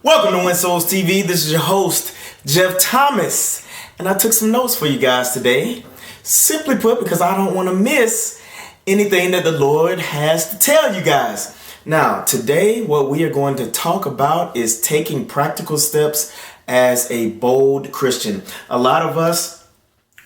Welcome to WinSouls TV. This is your host, Jeff Thomas, and I took some notes for you guys today. Simply put, because I don't want to miss anything that the Lord has to tell you guys. Now, today, what we are going to talk about is taking practical steps as a bold Christian. A lot of us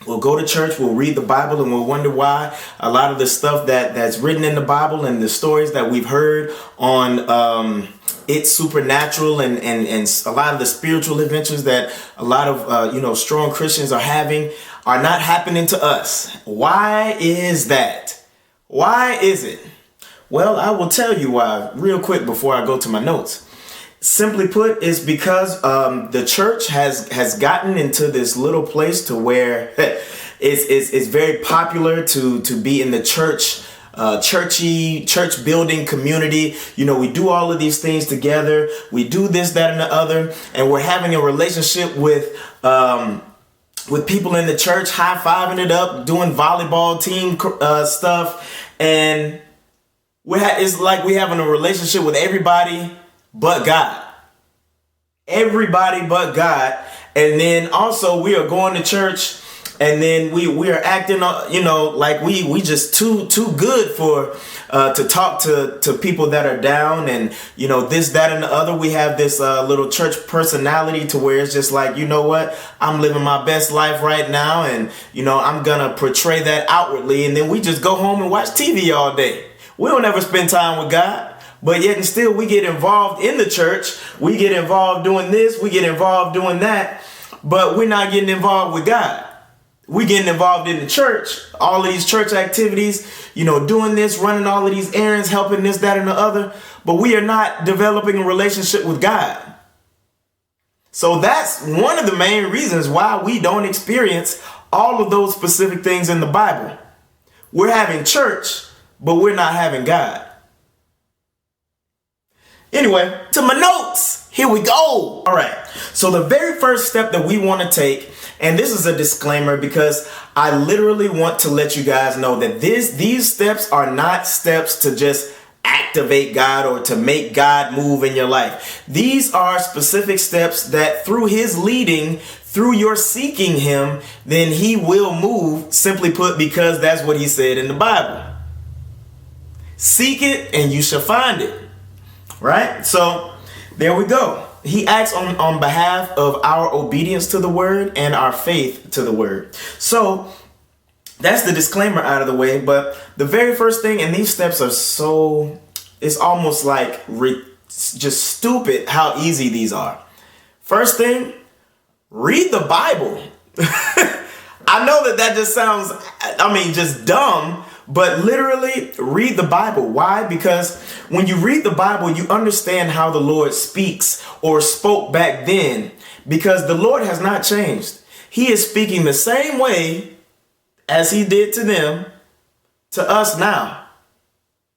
will go to church, we'll read the Bible, and we'll wonder why a lot of the stuff that's written in the Bible and the stories that we've heard on It's Supernatural and a lot of the spiritual adventures that a lot of strong Christians are having are not happening to us. Why is that? Why is it? Well, I will tell you why real quick before I go to my notes. Simply put, it's because the church has gotten into this little place to where it's very popular to be in the church building community. You know, we do all of these things together. We do this, that, and the other, and we're having a relationship with people in the church, high-fiving it up, doing volleyball team stuff, and it's like we having a relationship with everybody but God. Everybody but God. And then also we are going to church, and then we are acting, like we just too good for to talk to people that are down, and this, that, and the other. We have this little church personality to where it's just like, you know what, I'm living my best life right now, and I'm gonna portray that outwardly, and then we just go home and watch TV all day. We don't ever spend time with God. But yet and still we get involved in the church. We get involved doing this. We get involved doing that. But we're not getting involved with God. We're getting involved in the church. All of these church activities, doing this, running all of these errands, helping this, that, and the other. But we are not developing a relationship with God. So that's one of the main reasons why we don't experience all of those specific things in the Bible. We're having church, but we're not having God. Anyway, to my notes. Here we go. All right. So the very first step that we want to take, and this is a disclaimer because I literally want to let you guys know that these steps are not steps to just activate God or to make God move in your life. These are specific steps that through his leading, through your seeking him, then he will move, simply put, because that's what he said in the Bible. Seek it and you shall find it. Right? So there we go. He acts on behalf of our obedience to the word and our faith to the word. So that's the disclaimer out of the way. But the very first thing, and these steps are it's almost like just stupid how easy these are. First thing, read the Bible. I know that just sounds, just dumb. But literally read the Bible. Why? Because when you read the Bible, you understand how the Lord speaks or spoke back then, because the Lord has not changed. He is speaking the same way as he did to them, to us now.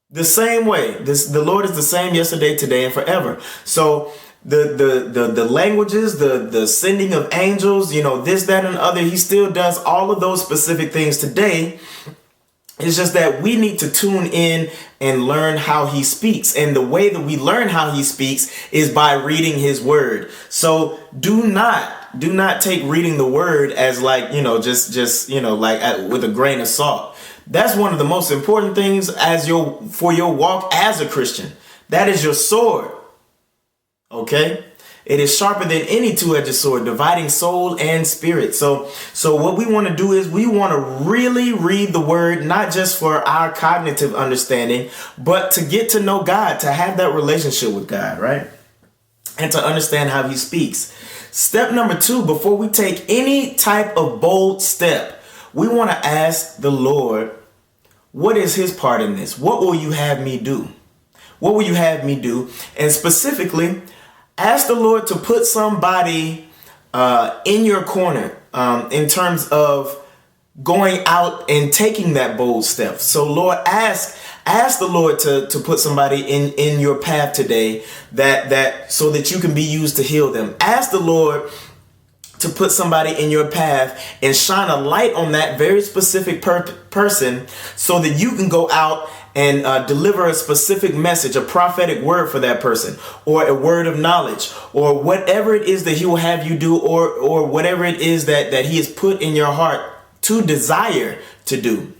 The same way. The Lord is the same yesterday, today, and forever. So the languages, the sending of angels, this, that, and the other, he still does all of those specific things today. It's just that we need to tune in and learn how he speaks. And the way that we learn how he speaks is by reading his word. So do not take reading the word as like, with a grain of salt. That's one of the most important things for your walk as a Christian. That is your sword. Okay? It is sharper than any two-edged sword, dividing soul and spirit. So what we want to do is we want to really read the word, not just for our cognitive understanding, but to get to know God, to have that relationship with God, right? And to understand how he speaks. Step number 2, before we take any type of bold step, we want to ask the Lord, what is his part in this? What will you have me do? What will you have me do? And specifically, ask the Lord to put somebody in your corner in terms of going out and taking that bold step. So Lord, ask the Lord to put somebody in your path today that so that you can be used to heal them. Ask the Lord to put somebody in your path and shine a light on that very specific person so that you can go out and deliver a specific message, a prophetic word for that person, or a word of knowledge, or whatever it is that he will have you do, or whatever it is that he has put in your heart to desire to do.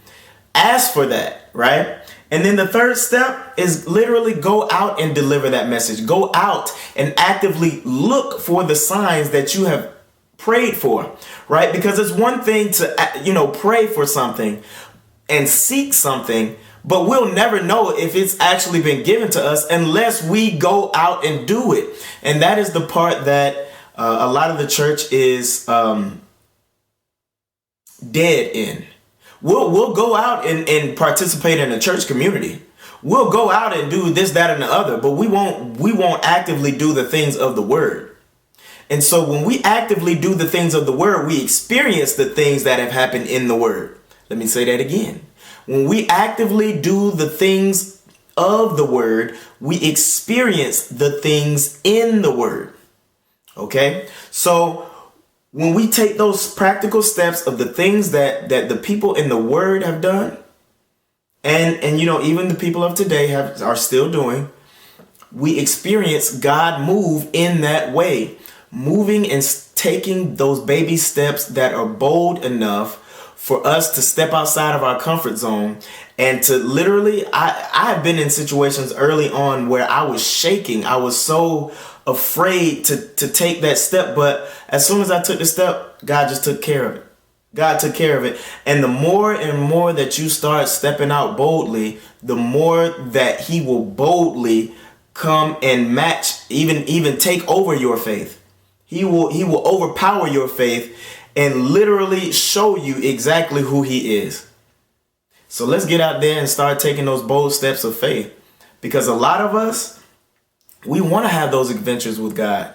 Ask for that, right? And then the third step is literally go out and deliver that message. Go out and actively look for the signs that you have prayed for, right? Because it's one thing to, pray for something and seek something, but we'll never know if it's actually been given to us unless we go out and do it. And that is the part that a lot of the church is dead in. We'll go out and participate in a church community. We'll go out and do this, that, and the other, but we won't actively do the things of the word. And so when we actively do the things of the word, we experience the things that have happened in the word. Let me say that again. When we actively do the things of the word, we experience the things in the word. Okay? So when we take those practical steps of the things that the people in the word have done, and even the people of today are still doing, we experience God move in that way, moving and taking those baby steps that are bold enough for us to step outside of our comfort zone and to literally, I have been in situations early on where I was shaking. I was so afraid to take that step. But as soon as I took the step, God just took care of it. God took care of it. And the more and more that you start stepping out boldly, the more that he will boldly come and match, even take over your faith. He will overpower your faith and literally show you exactly who he is. So let's get out there and start taking those bold steps of faith, because a lot of us, we want to have those adventures with God.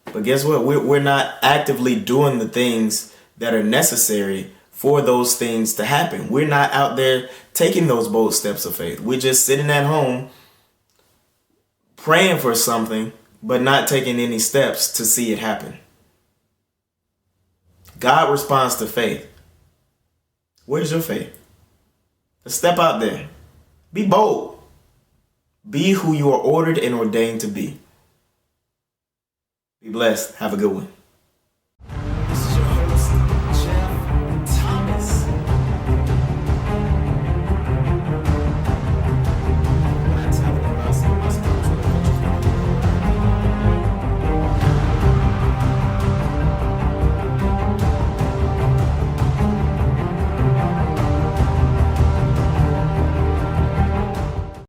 But guess what? We're not actively doing the things that are necessary for those things to happen. We're not out there taking those bold steps of faith. We're just sitting at home praying for something, but not taking any steps to see it happen. God responds to faith. Where's your faith? Let's step out there. Be bold. Be who you are ordered and ordained to be. Be blessed. Have a good one.